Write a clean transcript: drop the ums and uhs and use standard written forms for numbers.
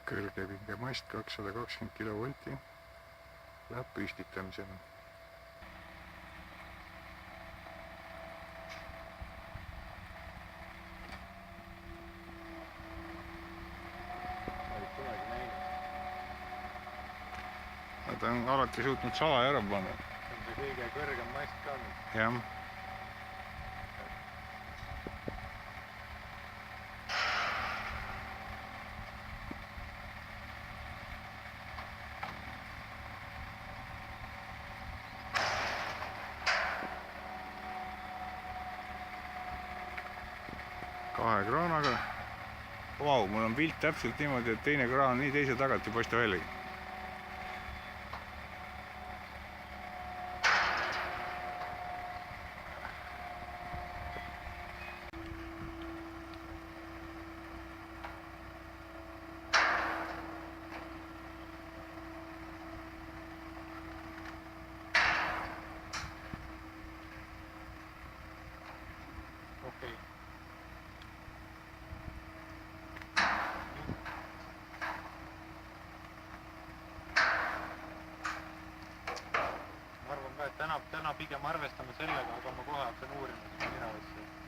kõrgepingemast 220 kilovolti läheb püstitamisele. Ta on alati suutnud salaja ära panna. See on see kõige kõrgem mast ka nüüd. Jah. Kahe kraanaga. Vau, mul on pilt täpselt niimoodi, et teine kraan nii teise tagant ei paista väljagi. Okei. Ma arvan ka, et täna pigem arvestame sellega, aga ma kohe hakkan uurima seda mina asja.